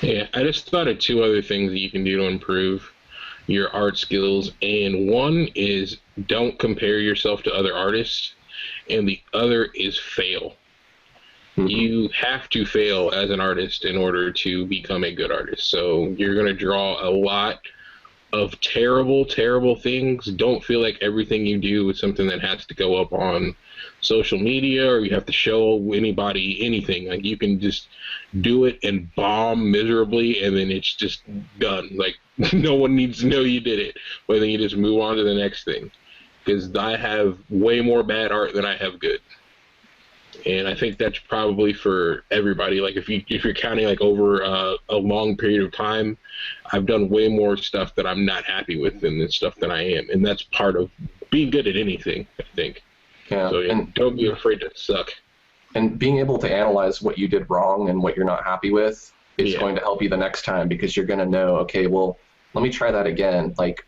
Yeah, I just thought of two other things that you can do to improve your art skills, and one is don't compare yourself to other artists, and the other is fail. Mm-hmm. You have to fail as an artist in order to become a good artist. So you're going to draw a lot of terrible, terrible things. Don't feel like everything you do is something that has to go up on social media or you have to show anybody anything. Like you can just do it and bomb miserably and then it's just done. Like no one needs to know you did it. But then you just move on to the next thing. Because I have way more bad art than I have good. And I think that's probably for everybody. Like if you're counting like over a long period of time, I've done way more stuff that I'm not happy with than the stuff that I am, and that's part of being good at anything, I think. Yeah. So yeah, don't be afraid to suck. And being able to analyze what you did wrong and what you're not happy with is going to help you the next time, because you're going to know, okay, well, let me try that again. Like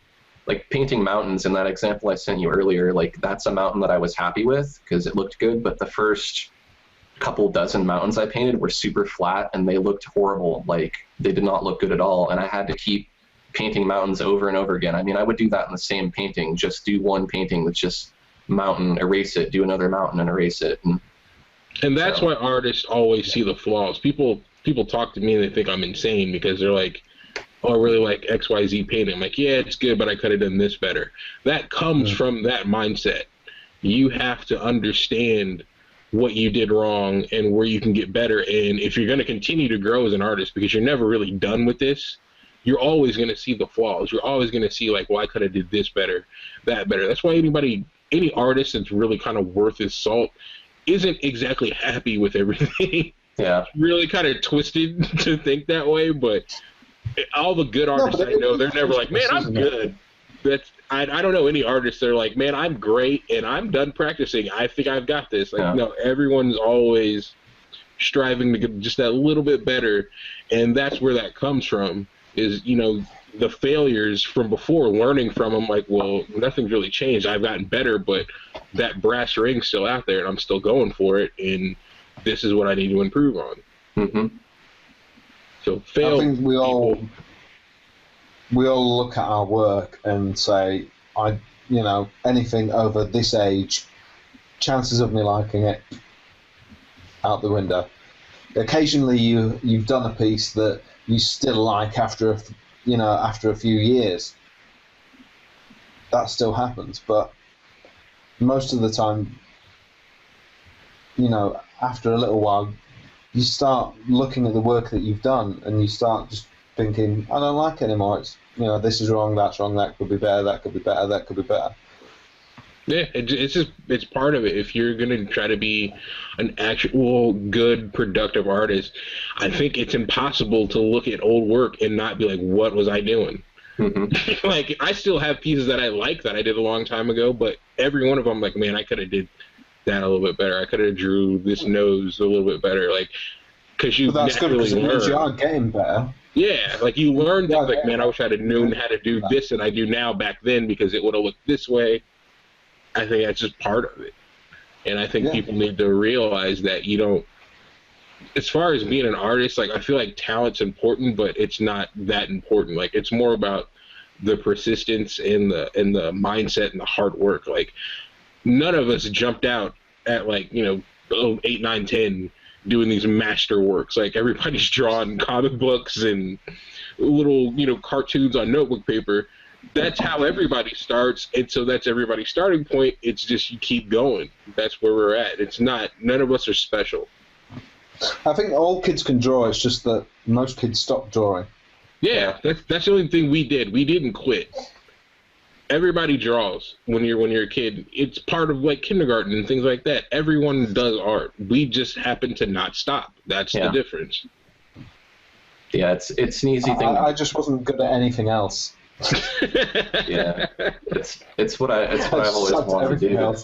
painting mountains in that example I sent you earlier, like that's a mountain that I was happy with because it looked good, but the first couple dozen mountains I painted were super flat and they looked horrible. Like they did not look good at all, and I had to keep painting mountains over and over again. I mean, I would do that in the same painting, just do one painting that's just mountain, erase it, do another mountain and erase it. And that's why artists always see the flaws. People talk to me and they think I'm insane because they're like, oh, I really like XYZ painting. I'm like, yeah, it's good, but I could have done this better. That comes from that mindset. You have to understand what you did wrong and where you can get better. And if you're going to continue to grow as an artist, because you're never really done with this, you're always going to see the flaws. You're always going to see, like, well, I could have did this better, that better. That's why any artist that's really kind of worth his salt isn't exactly happy with everything. Yeah. It's really kind of twisted to think that way, but all the good artists I know, they're never like, man, I'm good. I don't know any artists that are like, man, I'm great and I'm done practicing. I think I've got this. Like, no, everyone's always striving to get just that little bit better, and that's where that comes from. Is the failures from before, learning from them. Like, well, nothing's really changed. I've gotten better, but that brass ring's still out there, and I'm still going for it. And this is what I need to improve on. Mm-hmm. So fail. I think we all look at our work and say, anything over this age, chances of me liking it, out the window. Occasionally you've done a piece that you still like after a few years. That still happens, but most of the time, after a little while, you start looking at the work that you've done and you start just thinking, I don't like it anymore. It's, this is wrong, that's wrong, that could be better, that could be better, that could be better. Yeah, it's part of it. If you're going to try to be an actual good, productive artist, I think it's impossible to look at old work and not be like, what was I doing? Mm-hmm. Like, I still have pieces that I like that I did a long time ago, but every one of them, like, man, I could have did that a little bit better. I could have drew this nose a little bit better. Like, because you naturally learn. You are getting better. Yeah, like you learn things like, man, I wish I'd have known how to do this than I do now back then because it would have looked this way. I think that's just part of it. And I think people need to realize that as far as being an artist, like I feel like talent's important, but it's not that important. Like it's more about the persistence and the mindset and the hard work. Like none of us jumped out at 8, 9, 10 doing these master works. Like everybody's drawing comic books and little, cartoons on notebook paper. That's how everybody starts, and so that's everybody's starting point. It's just you keep going. That's where we're at. It's not, none of us are special. I think all kids can draw. It's just that most kids stop drawing. Yeah, that's the only thing we did. We didn't quit. Everybody draws when you're a kid. It's part of like kindergarten and things like that. Everyone does art. We just happen to not stop. That's the difference. Yeah, it's an easy thing. I just wasn't good at anything else. Yeah, it's what I've always wanted to do.